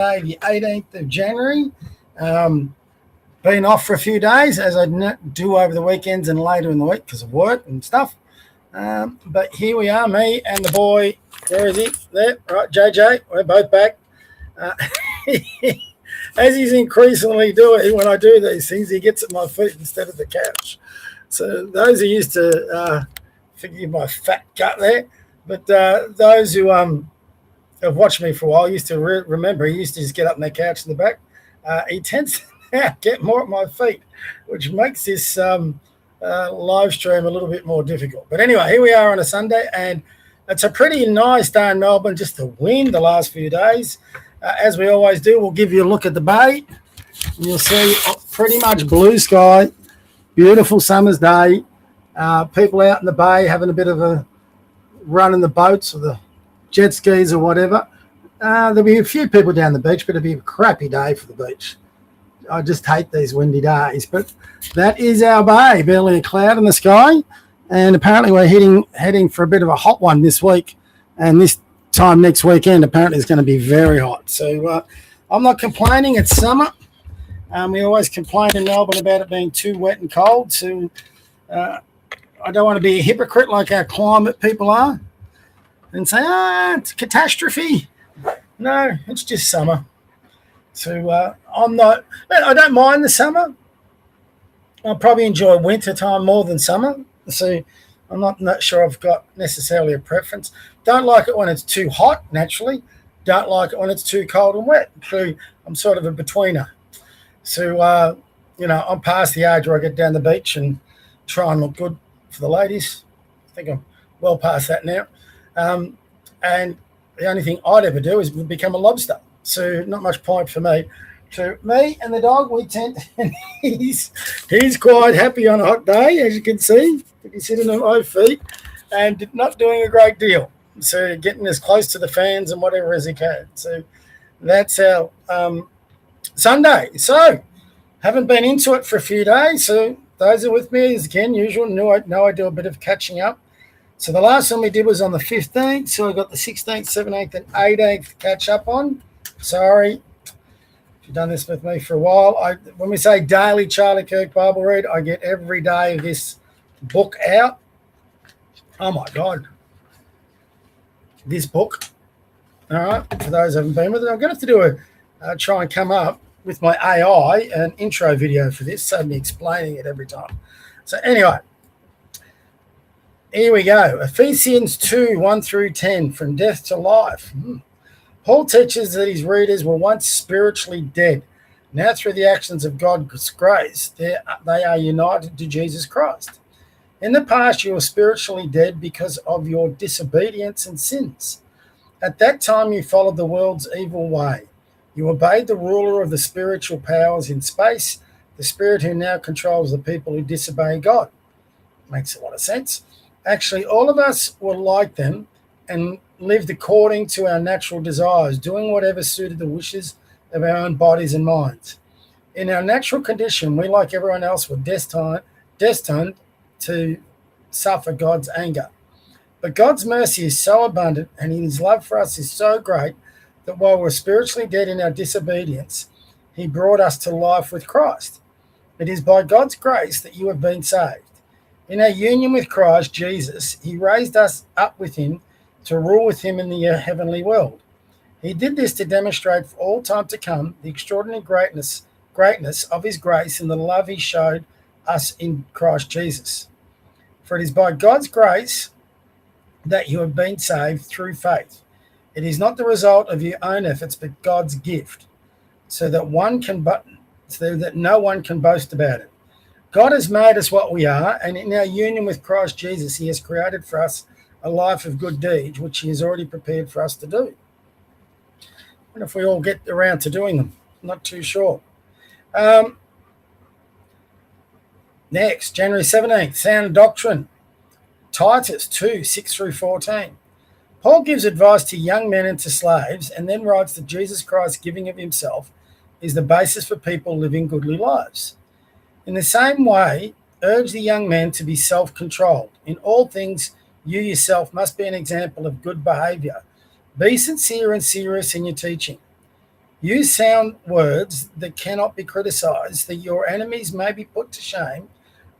the 18th of January. Been off for a few days, as I do over the weekends and later in the week because of work and stuff. But here we are, me and the boy. Where is he? There, right, JJ. We're both back. As he's increasingly doing when I do these things, he gets at my feet instead of the couch. So those who used to forgive my fat gut there, but those who have watched me for a while used to remember he used to just get up on the couch in the back. He tends to now get more at my feet, which makes this live stream a little bit more difficult. But anyway, here we are on a Sunday, and it's a pretty nice day in Melbourne, just the wind the last few days. As we always do, we'll give you a look at the bay. You'll see pretty much blue sky, beautiful summer's day. People out in the bay having a bit of a run in the boats or the jet skis or whatever. There'll be a few people down the beach, but it'll be a crappy day for the beach. I just hate these windy days, but that is our bay. Barely a cloud in the sky, and apparently we're heading for a bit of a hot one this week, and this time next weekend apparently it's going to be very hot. So I'm not complaining. It's summer. We always complain in Melbourne about it being too wet and cold. So I don't want to be a hypocrite like our climate people are and say, it's a catastrophe. No, it's just summer. So I don't mind the summer. I'll probably enjoy winter time more than summer. So I'm not sure I've got necessarily a preference. Don't like it when it's too hot, naturally. Don't like it when it's too cold and wet. So I'm sort of a betweener. So, I'm past the age where I get down the beach and try and look good for the ladies. I think I'm well past that now. And the only thing I'd ever do is become a lobster. So not much point for me. So me and the dog, we tend and he's quite happy on a hot day, as you can see. He's sitting on my feet and not doing a great deal. So getting as close to the fans and whatever as he can. So that's our Sunday. So haven't been into it for a few days. So those are with me as again usual. Know I do a bit of catching up. So the last one we did was on the 15th. So I got the 16th, 17th, and 18th to catch up on. Sorry, if you've done this with me for a while. When we say daily Charlie Kirk Bible read, I get every day of this book out. Oh my God. This book. All right. For those who haven't been with it, I'm going to have to do try and come up with my AI an intro video for this, so me explaining it every time. So anyway, here we go. Ephesians 2, 1 through 10, from death to life. Paul teaches that his readers were once spiritually dead. Now through the actions of God's grace, they are united to Jesus Christ. In the past, you were spiritually dead because of your disobedience and sins. At that time, you followed the world's evil way. You obeyed the ruler of the spiritual powers in space, the spirit who now controls the people who disobey God. Makes a lot of sense. Actually, all of us were like them and lived according to our natural desires, doing whatever suited the wishes of our own bodies and minds. In our natural condition, we, like everyone else, were destined to suffer God's anger. But God's mercy is so abundant and his love for us is so great that while we're spiritually dead in our disobedience, he brought us to life with Christ. It is by God's grace that you have been saved. In our union with Christ Jesus, he raised us up with him to rule with him in the heavenly world. He did this to demonstrate for all time to come the extraordinary greatness of his grace and the love he showed us in Christ Jesus. For it is by God's grace that you have been saved through faith. It is not the result of your own efforts, but God's gift, so that no one can boast about it. God has made us what we are, and in our union with Christ Jesus, he has created for us a life of good deeds, which he has already prepared for us to do. I wonder if we all get around to doing them. Not too sure. Next, January 17th, sound doctrine. Titus 2, 6 through 14. Paul gives advice to young men and to slaves, and then writes that Jesus Christ's giving of himself is the basis for people living goodly lives. In the same way, urge the young men to be self-controlled. In all things, you yourself must be an example of good behavior. Be sincere and serious in your teaching. Use sound words that cannot be criticized, that your enemies may be put to shame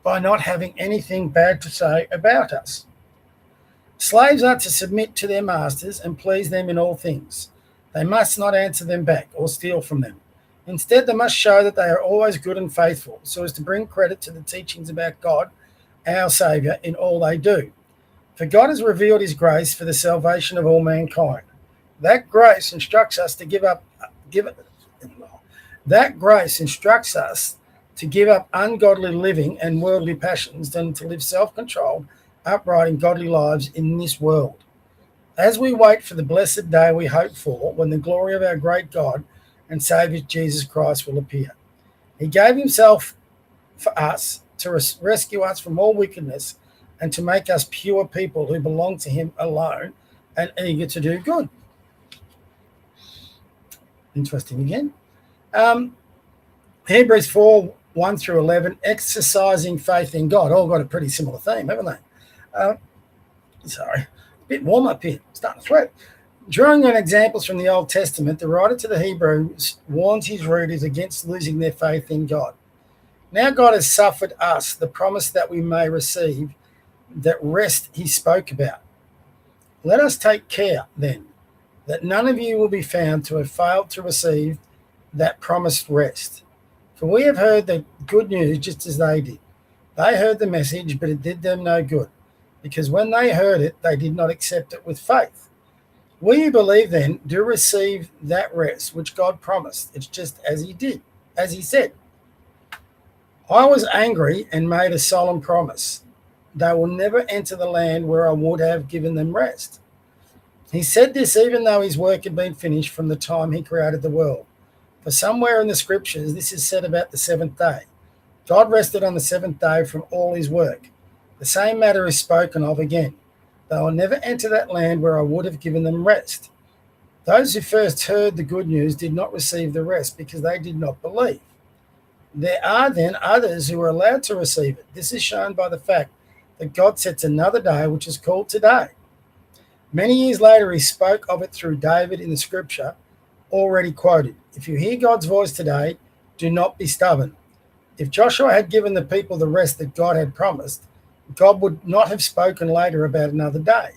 by not having anything bad to say about us. Slaves are to submit to their masters and please them in all things. They must not answer them back or steal from them. Instead, they must show that they are always good and faithful, so as to bring credit to the teachings about God, our Saviour, in all they do. For God has revealed his grace for the salvation of all mankind. That grace instructs us to give up ungodly living and worldly passions and to live self-controlled, upright and godly lives in this world. As we wait for the blessed day we hope for, when the glory of our great God and Saviour Jesus Christ will appear. He gave himself for us to rescue us from all wickedness and to make us pure people who belong to him alone and eager to do good. Interesting again. Hebrews 4, 1 through 11, exercising faith in God. All got a pretty similar theme, haven't they? Sorry, a bit warm up here. Starting to sweat. Drawing on examples from the Old Testament, the writer to the Hebrews warns his readers against losing their faith in God. Now God has suffered us the promise that we may receive that rest he spoke about. Let us take care, then, that none of you will be found to have failed to receive that promised rest. For we have heard the good news just as they did. They heard the message, but it did them no good, because when they heard it, they did not accept it with faith. We who believe then do receive that rest which God promised. It's just as he said. I was angry and made a solemn promise. They will never enter the land where I would have given them rest. He said this even though his work had been finished from the time he created the world. For somewhere in the scriptures, this is said about the seventh day. God rested on the seventh day from all his work. The same matter is spoken of again. They will never enter that land where I would have given them rest. Those who first heard the good news did not receive the rest because they did not believe. There are then others who are allowed to receive it. This is shown by the fact that God sets another day, which is called today. Many years later, he spoke of it through David in the scripture already quoted. If you hear God's voice today, do not be stubborn. If Joshua had given the people the rest that God had promised, God would not have spoken later about another day.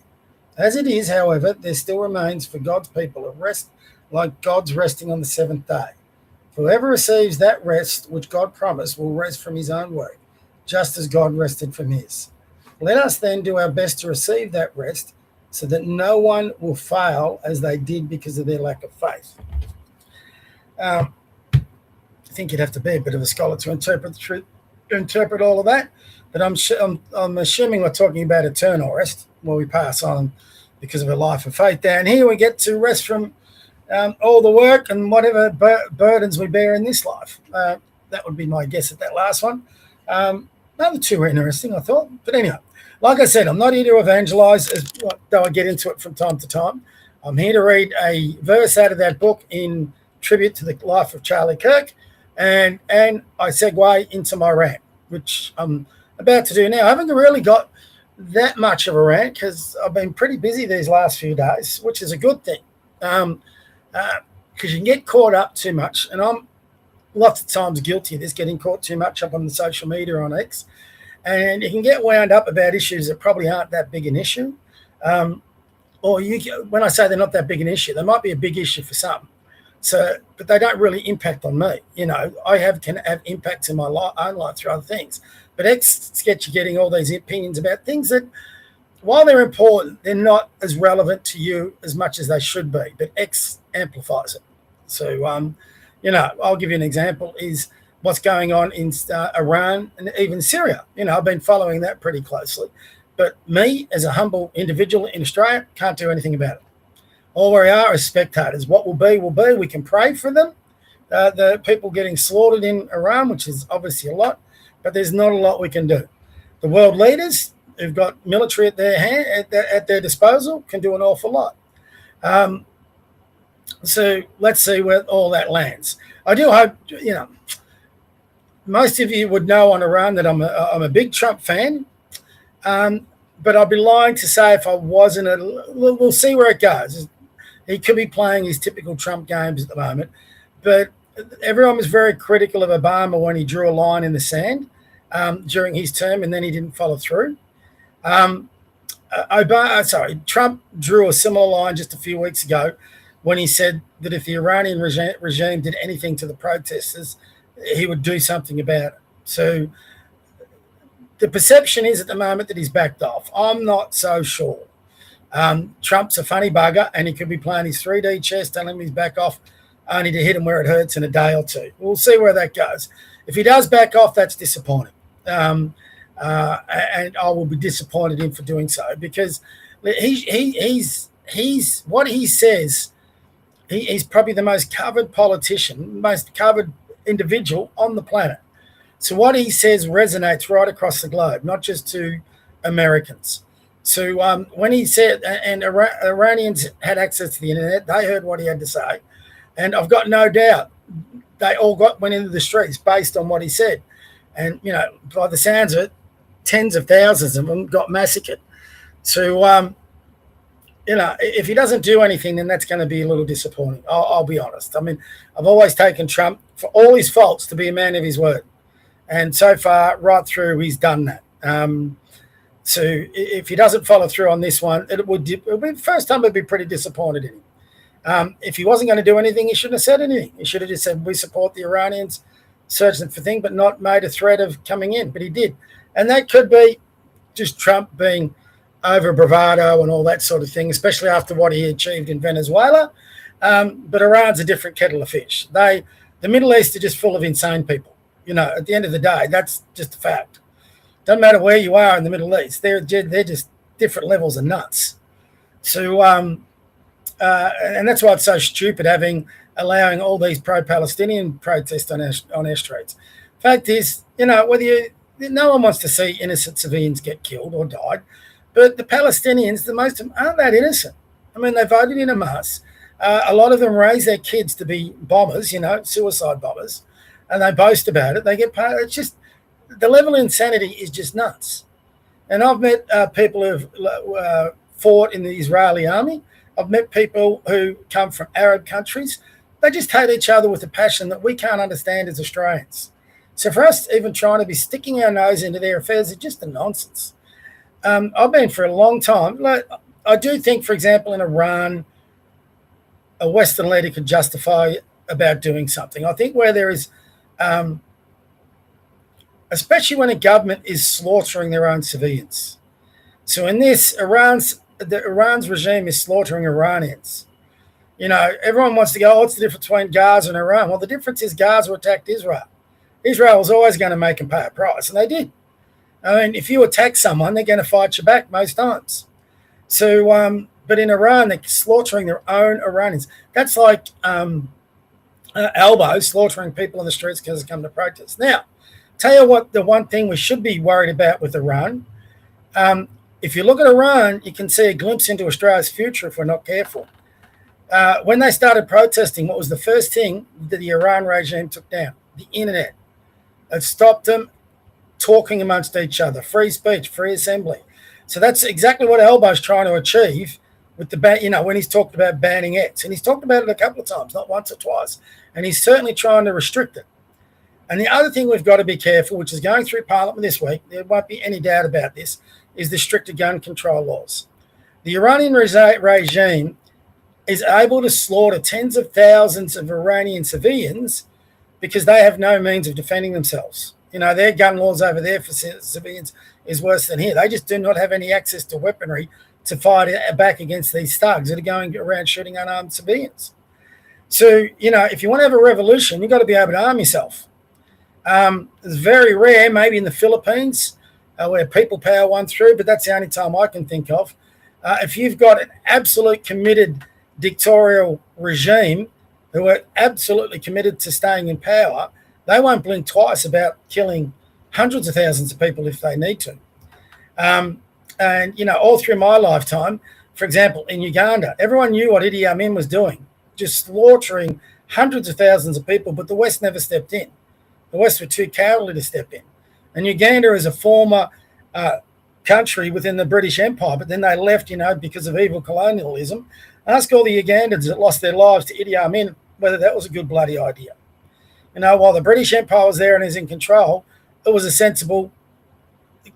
As it is, however, there still remains for God's people a rest like God's resting on the seventh day. Whoever receives that rest which God promised will rest from his own work, just as God rested from his. Let us then do our best to receive that rest, so that no one will fail as they did because of their lack of faith. I think you'd have to be a bit of a scholar to interpret all of that, but I'm assuming we're talking about eternal rest, where we pass on because of a life of faith. Down here, we get to rest from all the work and whatever burdens we bear in this life. That would be my guess at that last one. Another two were interesting, I thought. But anyway, like I said, I'm not here to evangelize, though I get into it from time to time. I'm here to read a verse out of that book in tribute to the life of Charlie Kirk, and I segue into my rant, which I'm about to do now. I haven't really got that much of a rant because I've been pretty busy these last few days, which is a good thing, because you can get caught up too much, and I'm lots of times guilty of this, getting caught too much up on the social media on X, and you can get wound up about issues that probably aren't that big an issue, when I say they're not that big an issue, they might be a big issue for some. So, but they don't really impact on me. You know, can have impacts in my own life through other things. But X gets you getting all these opinions about things that, while they're important, they're not as relevant to you as much as they should be. But X amplifies it. So, I'll give you an example, is what's going on in Iran and even Syria. I've been following that pretty closely. But me, as a humble individual in Australia, can't do anything about it. All we are is spectators. What will be, will be. We can pray for them. The people getting slaughtered in Iran, which is obviously a lot, but there's not a lot we can do. The world leaders who've got military at their disposal can do an awful lot. So let's see where all that lands. I do hope, most of you would know on Iran that I'm a big Trump fan, but I'd be lying to say if I wasn't. We'll see where it goes. He could be playing his typical Trump games at the moment. but everyone was very critical of Obama when he drew a line in the sand during his term, and then he didn't follow through. Trump drew a similar line just a few weeks ago when he said that if the Iranian regime did anything to the protesters, he would do something about it. So the perception is at the moment that he's backed off. I'm not so sure. Trump's a funny bugger, and he could be playing his 3D chess, telling him he's back off, only to hit him where it hurts in a day or two. We'll see where that goes. If he does back off, that's disappointing. And I will be disappointed in him for doing so, because he's what he says. He's probably the most covered politician, most covered individual on the planet. So what he says resonates right across the globe, not just to Americans. So when he said, and Iranians had access to the internet, they heard what he had to say, and I've got no doubt they all went into the streets based on what he said. And by the sounds of it, tens of thousands of them got massacred. So if he doesn't do anything, then that's going to be a little disappointing. I'll be honest. I mean, I've always taken Trump, for all his faults, to be a man of his word. And so far, right through, he's done that. So if he doesn't follow through on this one, it'll be the first time I'd be pretty disappointed in him. If he wasn't going to do anything, he shouldn't have said anything. He should have just said, we support the Iranians, searching for things, but not made a threat of coming in. But he did. And that could be just Trump being over bravado and all that sort of thing, especially after what he achieved in Venezuela. But Iran's a different kettle of fish. The Middle East are just full of insane people. At the end of the day, that's just a fact. Doesn't matter where you are in the Middle East. They're just different levels of nuts. So, and that's why it's so stupid allowing all these pro-Palestinian protests on our streets. Fact is, no one wants to see innocent civilians get killed or died. But the Palestinians, most of them aren't that innocent. I mean, they voted in a mass. A lot of them raise their kids to be bombers, suicide bombers, and they boast about it. They get paid. It's just, the level of insanity is just nuts. And I've met people who've fought in the Israeli army. I've met people who come from Arab countries. They just hate each other with a passion that we can't understand as Australians. So for us, even trying to be sticking our nose into their affairs is just a nonsense. I've been for a long time. I do think, for example, in Iran, a Western leader could justify about doing something. I think where there is, especially when a government is slaughtering their own civilians. So in this, Iran's regime is slaughtering Iranians. Everyone wants to go, what's the difference between Gaza and Iran? Well, the difference is Gaza attacked Israel. Israel was always going to make them pay a price, and they did. I mean, if you attack someone, they're going to fight you back most times. So, but in Iran, they're slaughtering their own Iranians. That's like Albo slaughtering people in the streets because they come to protest. Now, tell you what, the one thing we should be worried about with Iran, if you look at Iran, you can see a glimpse into Australia's future if we're not careful. When they started protesting, what was the first thing that the Iran regime took down? The internet. It stopped them talking amongst each other, free speech, free assembly. So that's exactly what Albo's trying to achieve with the when he's talked about banning X. And he's talked about it a couple of times, not once or twice. And he's certainly trying to restrict it. And the other thing we've got to be careful, which is going through Parliament this week, there won't be any doubt about this, is the stricter gun control laws. The Iranian regime is able to slaughter tens of thousands of Iranian civilians because they have no means of defending themselves. Their gun laws over there for civilians is worse than here. They just do not have any access to weaponry to fight back against these thugs that are going around shooting unarmed civilians. So, if you want to have a revolution, you've got to be able to arm yourself. It's very rare, maybe in the Philippines, where people power won through, but that's the only time I can think of. If you've got an absolute committed dictatorial regime who are absolutely committed to staying in power, they won't blink twice about killing hundreds of thousands of people if they need to. And all through my lifetime, for example, in Uganda, everyone knew what Idi Amin was doing, just slaughtering hundreds of thousands of people, but the West never stepped in. The West were too cowardly to step in. And Uganda is a former country within the British Empire, but then they left, because of evil colonialism. Ask all the Ugandans that lost their lives to Idi Amin whether that was a good bloody idea. While the British Empire was there and is in control, it was a sensible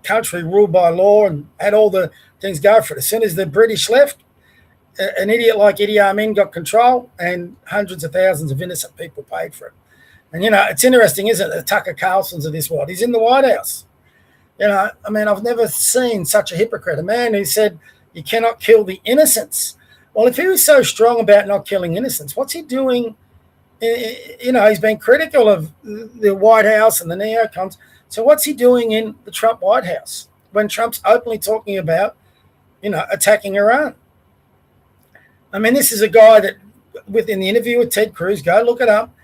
country ruled by law and had all the things go for it. As soon as the British left, an idiot like Idi Amin got control and hundreds of thousands of innocent people paid for it. And, it's interesting, isn't it, the Tucker Carlsons of this world? He's in the White House. I've never seen such a hypocrite, a man who said you cannot kill the innocents. Well, if he was so strong about not killing innocents, what's he doing? He's been critical of the White House and the neocons. So what's he doing in the Trump White House when Trump's openly talking about, attacking Iran? This is a guy that, within the interview with Ted Cruz, go look it up,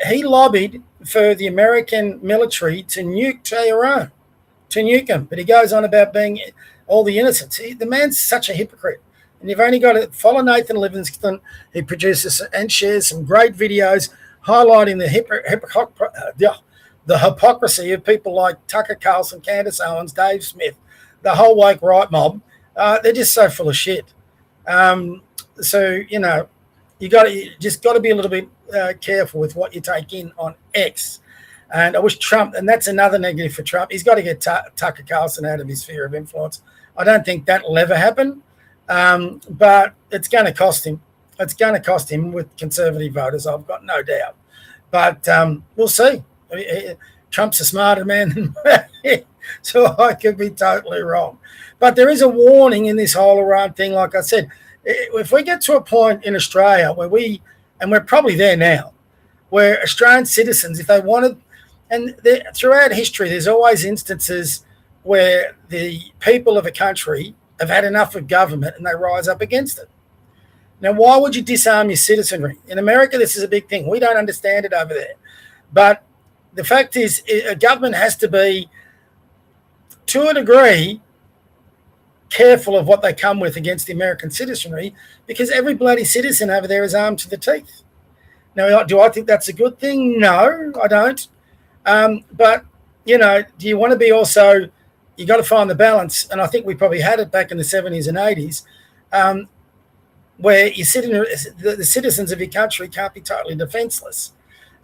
he lobbied for the American military to nuke Tehran, to nuke him. But he goes on about being all the innocents. The man's such a hypocrite. And you've only got to follow Nathan Livingston. He produces and shares some great videos highlighting the hypocrisy of people like Tucker Carlson, Candace Owens, Dave Smith, the whole woke right mob. They're just so full of shit. You just got to be a little bit careful with what you take in on X. And I wish Trump, and that's another negative for Trump, he's got to get Tucker Carlson out of his sphere of influence. I don't think that will ever happen, but it's going to cost him. It's going to cost him with conservative voters, I've got no doubt. But we'll see. Trump's a smarter man than me, so I could be totally wrong. But there is a warning in this whole Iran thing. Like I said, if we get to a point in Australia where we're probably there now, where Australian citizens, if they wanted, and throughout history, there's always instances where the people of a country have had enough of government and they rise up against it. Now, why would you disarm your citizenry? In America, this is a big thing. We don't understand it over there. But the fact is, a government has to be, to a degree, careful of what they come with against the American citizenry, because every bloody citizen over there is armed to the teeth. Now, do I think that's a good thing? No, I don't. But, do you want to be also, you got to find the balance, and I think we probably had it back in the 70s and 80s, where the citizens of your country can't be totally defenseless.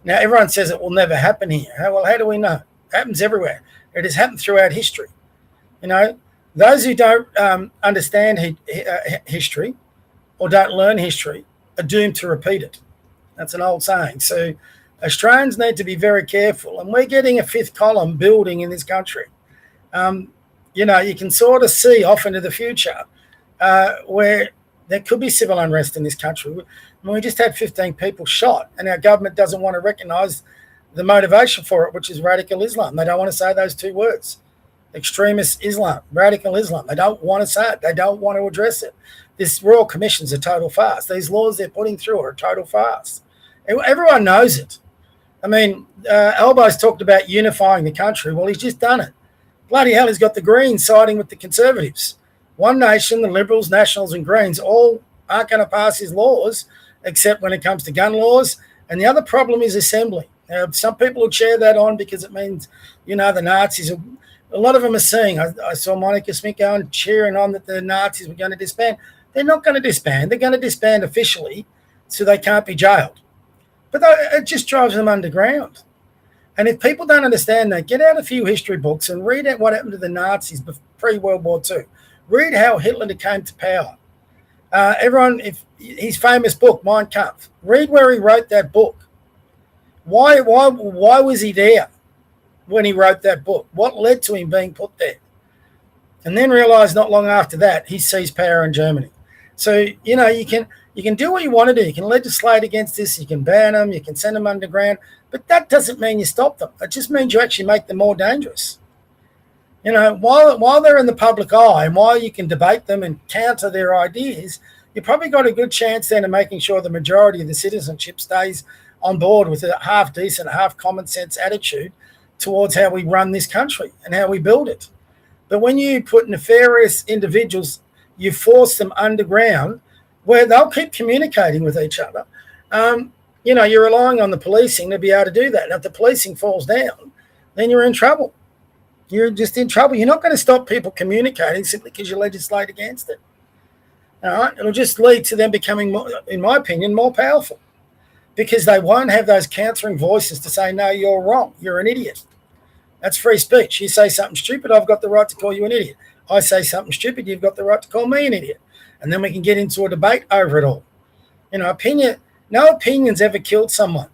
Now, everyone says it will never happen here. Well, how do we know? It happens everywhere. It has happened throughout history. Those who don't understand history or don't learn history are doomed to repeat it. That's an old saying. So Australians need to be very careful. And we're getting a fifth column building in this country. You can sort of see off into the future where there could be civil unrest in this country. We just had 15 people shot, and our government doesn't want to recognise the motivation for it, which is radical Islam. They don't want to say those two words. Extremist Islam, radical Islam. They don't want to say it. They don't want to address it. This Royal Commission's a total farce. These laws they're putting through are a total farce. Everyone knows it. Albo's talked about unifying the country. Well, he's just done it. Bloody hell, he's got the Greens siding with the Conservatives. One Nation, the Liberals, Nationals and Greens all aren't going to pass his laws, except when it comes to gun laws. And the other problem is assembly. Some people will cheer that on because it means, the Nazis are... A lot of them are saying, I saw Monica Smith going cheering on that the Nazis were going to disband. They're not going to disband. They're going to disband officially so they can't be jailed. But it just drives them underground. And if people don't understand that, get out a few history books and read what happened to the Nazis pre-World War II. Read how Hitler came to power. His famous book, Mein Kampf, read where he wrote that book. Why was he there when he wrote that book? What led to him being put there? And then realised not long after that, he seized power in Germany. So, you can do what you want to do. You can legislate against this. You can ban them. You can send them underground. But that doesn't mean you stop them. It just means you actually make them more dangerous. While they're in the public eye and while you can debate them and counter their ideas, you've probably got a good chance then of making sure the majority of the citizenship stays on board with a half decent, half common sense attitude towards how we run this country and how we build it. But when you put nefarious individuals, you force them underground where they'll keep communicating with each other. You're relying on the policing to be able to do that. And if the policing falls down, then you're in trouble. You're just in trouble. You're not going to stop people communicating simply because you legislate against it. All right? It'll just lead to them becoming, more, in my opinion, more powerful. because they won't have those countering voices to say, no, you're wrong, you're an idiot. That's free speech. You say something stupid, I've got the right to call you an idiot. I say something stupid, you've got the right to call me an idiot. And then we can get into a debate over it all. No opinion's ever killed someone.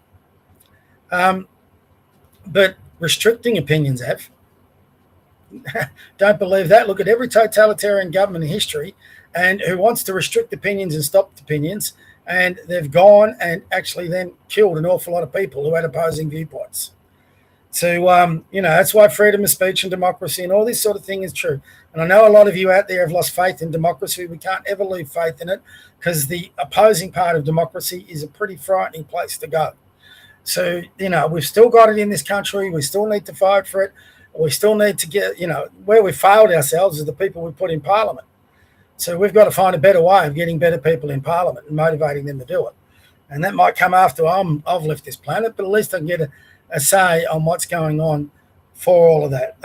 But restricting opinions have. Don't believe that. Look at every totalitarian government in history and who wants to restrict opinions and stop opinions, and they've gone and actually then killed an awful lot of people who had opposing viewpoints. So, that's why freedom of speech and democracy and all this sort of thing is true. And I know a lot of you out there have lost faith in democracy. We can't ever lose faith in it because the opposing part of democracy is a pretty frightening place to go. So, we've still got it in this country. We still need to fight for it. We still need to get, where we failed ourselves is the people we put in parliament. So we've got to find a better way of getting better people in parliament and motivating them to do it. And that might come after I've left this planet, but at least I can get a say on what's going on for all of that.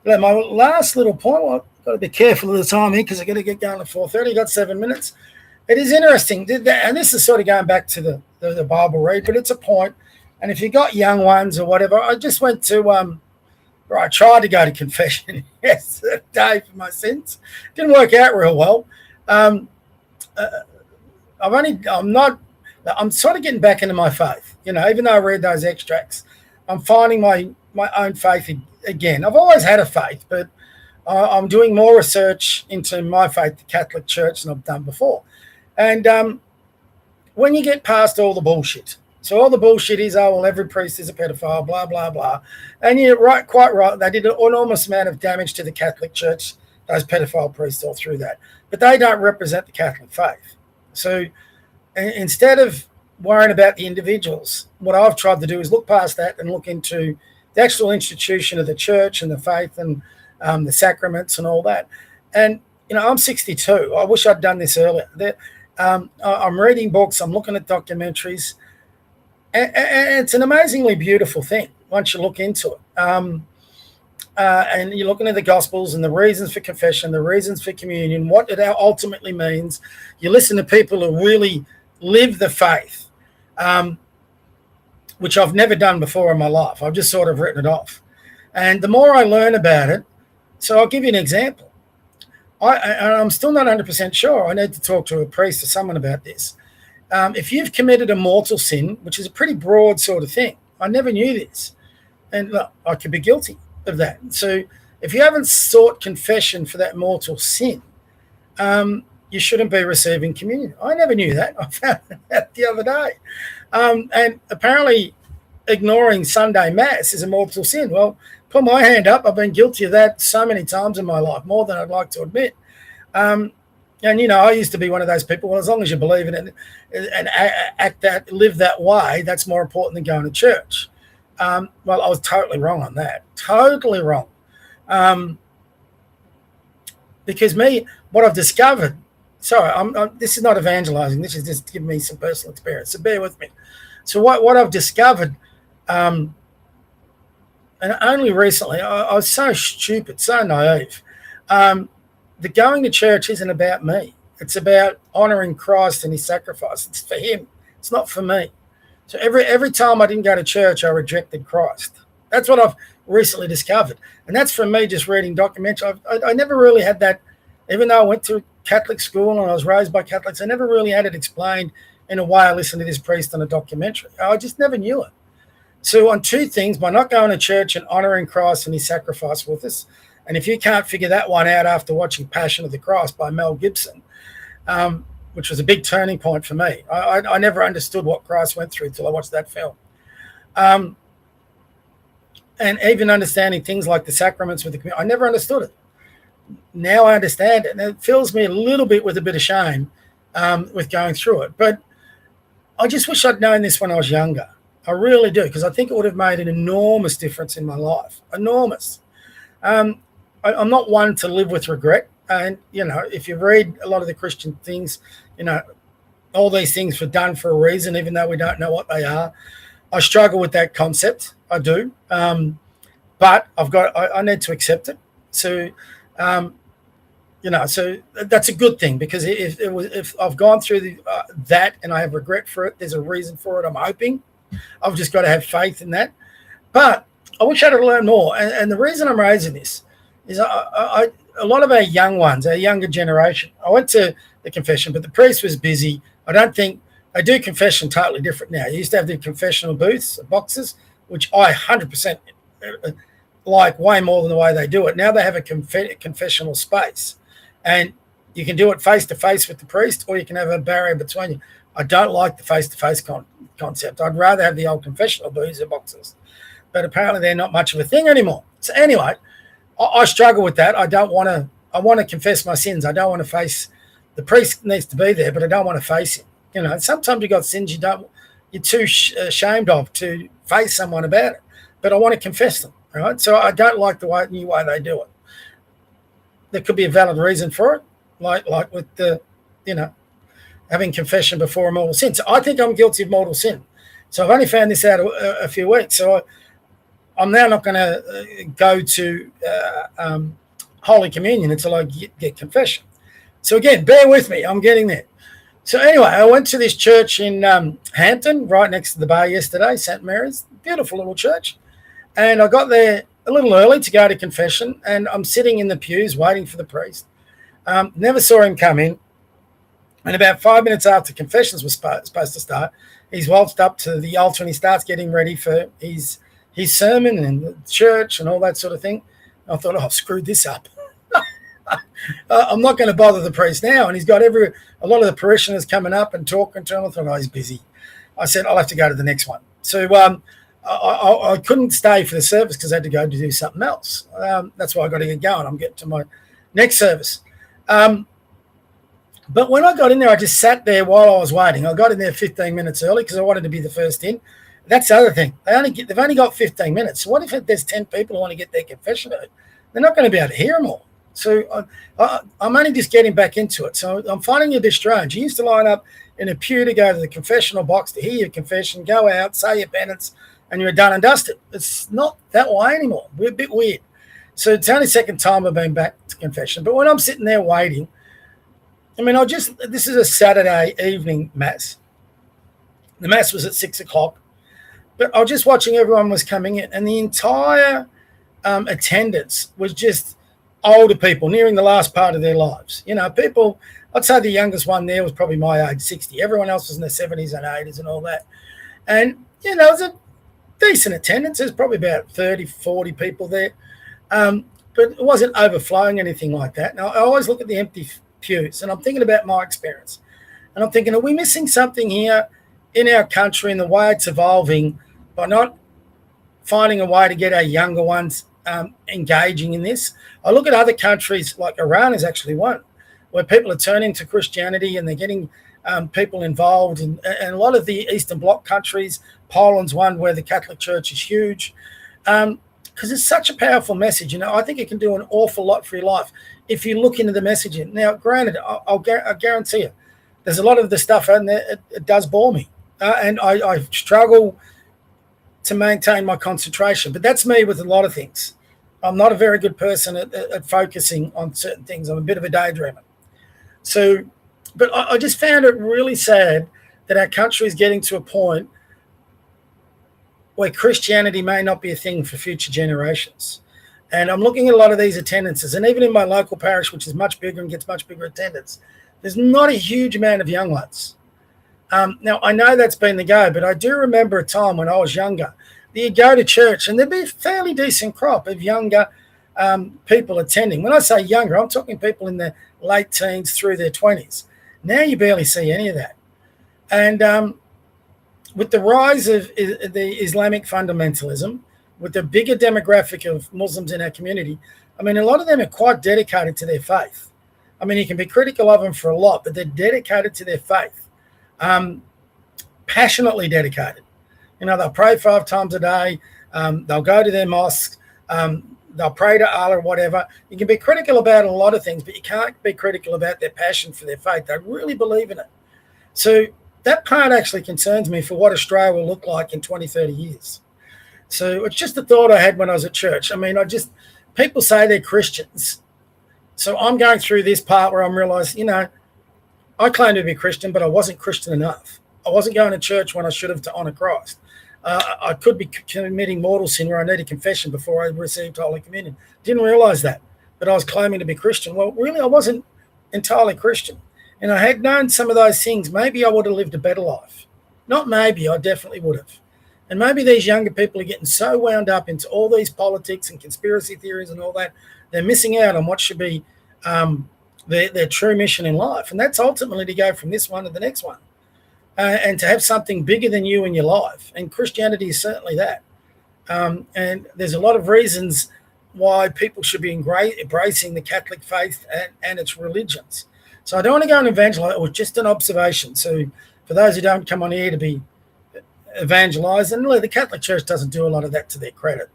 My last little point, I've got to be careful of the time here because I've got to get going at 4:30. I've got 7 minutes. It is interesting, and this is sort of going back to the Bible read, but it's a point. And if you've got young ones or whatever, I just went to, I tried to go to confession yesterday for my sins. Didn't work out real well. I'm sort of getting back into my faith. Even though I read those extracts, I'm finding my own faith again. I've always had a faith, but I'm doing more research into my faith, the Catholic Church, than I've done before. And when you get past all the bullshit, so all the bullshit is, every priest is a pedophile, blah, blah, blah. And you're right, quite right. They did an enormous amount of damage to the Catholic Church, those pedophile priests all through that. But they don't represent the Catholic faith. So instead of worrying about the individuals, what I've tried to do is look past that and look into the actual institution of the church and the faith and the sacraments and all that. And, I'm 62. I wish I'd done this earlier. I'm reading books. I'm looking at documentaries. And it's an amazingly beautiful thing once you look into it. And you're looking at the Gospels and the reasons for confession, the reasons for communion, what it ultimately means. You listen to people who really live the faith, which I've never done before in my life. I've just sort of written it off. And the more I learn about it, so I'll give you an example. I'm still not 100% sure. I need to talk to a priest or someone about this. If you've committed a mortal sin, which is a pretty broad sort of thing, I never knew this, and look, I could be guilty of that. So if you haven't sought confession for that mortal sin, you shouldn't be receiving communion. I never knew that. I found that the other day. And apparently ignoring Sunday Mass is a mortal sin. Well, put my hand up. I've been guilty of that so many times in my life, more than I'd like to admit. And, I used to be one of those people, well, as long as you believe in it and live that way, that's more important than going to church. Well, I was totally wrong on that. Totally wrong. Because what I've discovered, this is not evangelizing. This is just giving me some personal experience. So bear with me. So what I've discovered, and only recently, I was so stupid, so naive. The going to church isn't about me. It's about honoring Christ and his sacrifice. It's for him. It's not for me. So every time I didn't go to church, I rejected Christ. That's what I've recently discovered. And that's from me just reading documentaries. I never really had that, even though I went to Catholic school and I was raised by Catholics, I never really had it explained in a way I listened to this priest on a documentary. I just never knew it. So on two things, by not going to church and honoring Christ and his sacrifice with us, and if you can't figure that one out after watching Passion of the Christ by Mel Gibson, which was a big turning point for me. I never understood what Christ went through until I watched that film. And even understanding things like the sacraments with the community, I never understood it. Now I understand it, and it fills me a little bit with a bit of shame with going through it. But I just wish I'd known this when I was younger. I really do, because I think it would have made an enormous difference in my life. Enormous. I'm not one to live with regret. And, if you read a lot of the Christian things, all these things were done for a reason, even though we don't know what they are. I struggle with that concept. I do. But I need to accept it. So So that's a good thing, because if I've gone through that and I have regret for it, there's a reason for it. I'm hoping. I've just got to have faith in that. But I wish I'd have learned more. And the reason I'm raising this is a lot of our young ones, our younger generation. I went to the confession, but the priest was busy. I don't think they do confession totally different now. You used to have the confessional booths, boxes, which I 100% like way more than the way they do it. Now they have a confessional space, and you can do it face-to-face with the priest, or you can have a barrier between you. I don't like the face-to-face concept. I'd rather have the old confessional booths or boxes, but apparently they're not much of a thing anymore. So anyway, I struggle with that. I want to confess my sins. I don't want to face, the priest needs to be there, but I don't want to face him. Sometimes you've got sins you're too ashamed of to face someone about it, but I want to confess them, right? So I don't like the new way they do it. There could be a valid reason for it, like with the, having confession before a mortal sin. So I think I'm guilty of mortal sin. So I've only found this out a few weeks. So I'm now not going to go to Holy Communion until I get confession. So again, bear with me. I'm getting there. So anyway, I went to this church in Hampton, right next to the bar yesterday, St. Mary's. Beautiful little church. And I got there a little early to go to confession, and I'm sitting in the pews waiting for the priest. Never saw him come in. And about 5 minutes after confessions was supposed to start, he's waltzed up to the altar and he starts getting ready for his sermon and the church and all that sort of thing. I thought, I've screwed this up. I'm not going to bother the priest now. And he's got a lot of the parishioners coming up and talking to him. I thought, he's busy. I said, I'll have to go to the next one. So I couldn't stay for the service because I had to go to do something else. That's why I got to get going. I'm getting to my next service. But when I got in there, I just sat there while I was waiting. I got in there 15 minutes early because I wanted to be the first in. That's the other thing. They've only got 15 minutes. So what if there's 10 people who want to get their confession heard? They're not going to be able to hear them all. So I'm only just getting back into it. So I'm finding it a bit strange. You used to line up in a pew to go to the confessional box to hear your confession, go out, say your penance, and you're done and dusted. It's not that way anymore. We're a bit weird. So it's only the second time I've been back to confession. But when I'm sitting there waiting, this is a Saturday evening mass. The mass was at 6:00, but I was just watching everyone was coming in, and the entire attendance was just older people nearing the last part of their lives. People, I'd say the youngest one there was probably my age, 60. Everyone else was in their 70s and 80s and all that. And, it was a decent attendance. There's probably about 30, 40 people there. But it wasn't overflowing, anything like that. Now, I always look at the empty pews, and I'm thinking about my experience. And I'm thinking, are we missing something here in our country and the way it's evolving by not finding a way to get our younger ones engaging in this? I look at other countries, like Iran is actually one, where people are turning to Christianity and they're getting people involved. And a lot of the Eastern Bloc countries, Poland's one where the Catholic Church is huge, because it's such a powerful message. I think it can do an awful lot for your life if you look into the messaging. Now, granted, I'll guarantee you, there's a lot of the stuff in there, it does bore me. And I struggle to maintain my concentration. But that's me with a lot of things. I'm not a very good person at focusing on certain things. I'm a bit of a daydreamer. So, but I just found it really sad that our country is getting to a point where Christianity may not be a thing for future generations. And I'm looking at a lot of these attendances, and even in my local parish, which is much bigger and gets much bigger attendance, there's not a huge amount of young ones. Now, I know that's been the go, but I do remember a time when I was younger that you'd go to church and there'd be a fairly decent crop of younger people attending. When I say younger, I'm talking people in their late teens through their 20s. Now you barely see any of that. And with the rise of the Islamic fundamentalism, with the bigger demographic of Muslims in our community, a lot of them are quite dedicated to their faith. You can be critical of them for a lot, but they're dedicated to their faith. Passionately dedicated. They'll pray 5 times a day. They'll go to their mosque. They'll pray to Allah or whatever. You can be critical about a lot of things, but you can't be critical about their passion for their faith. They really believe in it. So that part actually concerns me for what Australia will look like in 20, 30 years. So it's just a thought I had when I was at church. People say they're Christians. So I'm going through this part where I'm realising, I claim to be Christian, but I wasn't Christian enough. I wasn't going to church when I should have to honour Christ. I could be committing mortal sin where I needed confession before I received Holy Communion. Didn't realise that I was claiming to be Christian. Well, really, I wasn't entirely Christian. And I had known some of those things. Maybe I would have lived a better life. Not maybe, I definitely would have. And maybe these younger people are getting so wound up into all these politics and conspiracy theories and all that, they're missing out on what should be their true mission in life. And that's ultimately to go from this one to the next one. And to have something bigger than you in your life. And Christianity is certainly that. And there's a lot of reasons why people should be embracing the Catholic faith and its religions. So I don't want to go and evangelize. It was just an observation. So for those who don't come on here to be evangelized, and really the Catholic Church doesn't do a lot of that to their credit.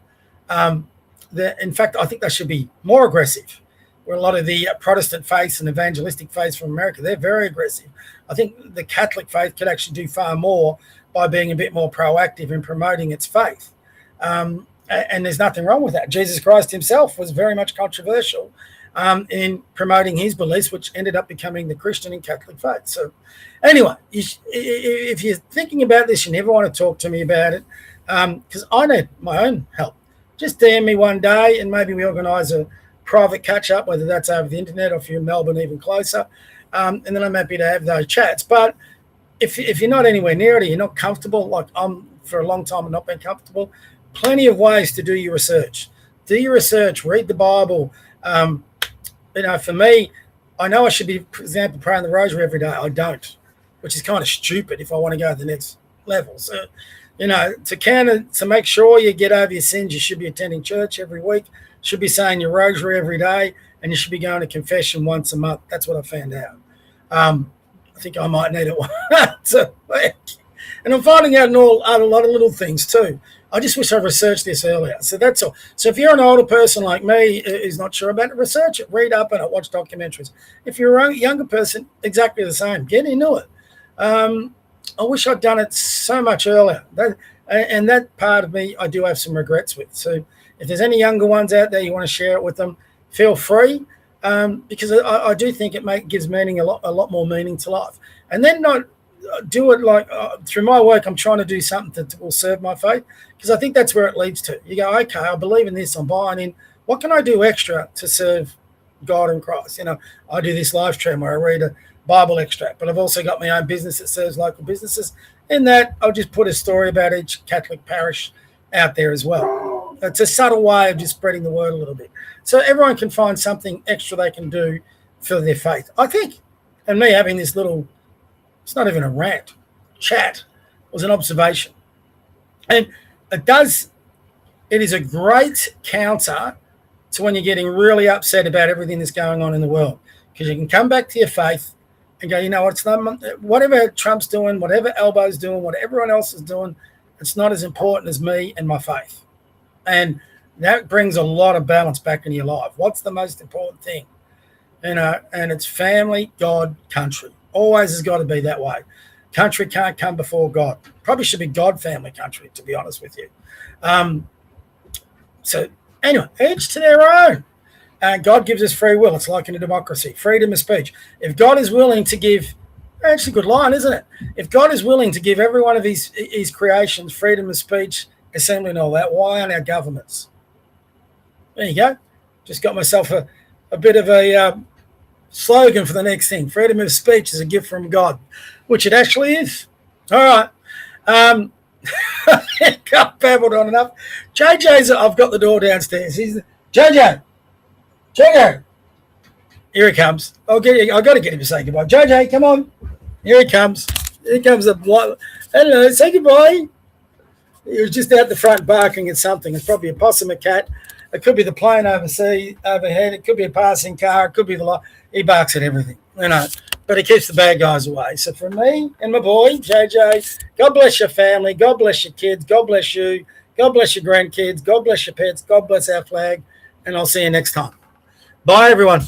In fact, I think they should be more aggressive. Where a lot of the Protestant faiths and evangelistic faiths from America, they're very aggressive. I think the Catholic faith could actually do far more by being a bit more proactive in promoting its faith. And there's nothing wrong with that. Jesus Christ himself was very much controversial in promoting his beliefs, which ended up becoming the Christian and Catholic faith. So anyway, if you're thinking about this, you never want to talk to me about it, because I need my own help. Just DM me one day and maybe we organise a private catch-up, whether that's over the internet or if you're in Melbourne, even closer. And then I'm happy to have those chats. But if you're not anywhere near it or you're not comfortable, like I'm for a long time and not been comfortable, plenty of ways to do your research. Do your research, read the Bible. For me, I know I should be, for example, praying the rosary every day. I don't, which is kind of stupid if I want to go to the next level. So, to make sure you get over your sins, you should be attending church every week, should be saying your rosary every day, and you should be going to confession once a month. That's what I found out. I think I might need it once a week. And I'm finding out a lot of little things too. I just wish I researched this earlier. So that's all. So if you're an older person like me who's not sure about it, research it, read up on it, watch documentaries. If you're a younger person, exactly the same. Get into it. I wish I'd done it so much earlier. That part of me, I do have some regrets with. So if there's any younger ones out there, you want to share it with them, feel free, because I do think it gives meaning a lot more meaning to life. And then not do it like through my work, I'm trying to do something that will serve my faith, because I think that's where it leads to. You go, okay, I believe in this, I'm buying in. What can I do extra to serve God and Christ? I do this live stream where I read a Bible extract, but I've also got my own business that serves local businesses. In that, I'll just put a story about each Catholic parish out there as well. It's a subtle way of just spreading the word a little bit. So everyone can find something extra they can do for their faith, I think. And me having this little, it's not even a rant, chat, was an observation. And it is a great counter to when you're getting really upset about everything that's going on in the world, because you can come back to your faith and go, it's not, whatever Trump's doing, whatever Elbow's doing, what everyone else is doing, it's not as important as me and my faith. And that brings a lot of balance back into your life. What's the most important thing? And it's family, God, country. Always has got to be that way. Country can't come before God. Probably should be God, family, country, to be honest with you. So anyway, each to their own. God gives us free will. It's like in a democracy, freedom of speech. If God is willing to give, actually a good line, isn't it? If God is willing to give every one of his creations freedom of speech, assembly and all that, why aren't our governments? There you go. Just got myself a bit of a slogan for the next thing. Freedom of speech is a gift from God, which it actually is. All right. I've babbled on enough. JJ's, I've got the door downstairs. JJ. Here he comes. I've got to get him to say goodbye. JJ, come on. Here he comes. Here comes the bloke. Hello, say goodbye. He was just out the front barking at something. It's probably a possum, a cat. It could be the plane overhead. It could be a passing car. It could be the light. He barks at everything, but he keeps the bad guys away. So from me and my boy, JJ, God bless your family. God bless your kids. God bless you. God bless your grandkids. God bless your pets. God bless our flag. And I'll see you next time. Bye, everyone.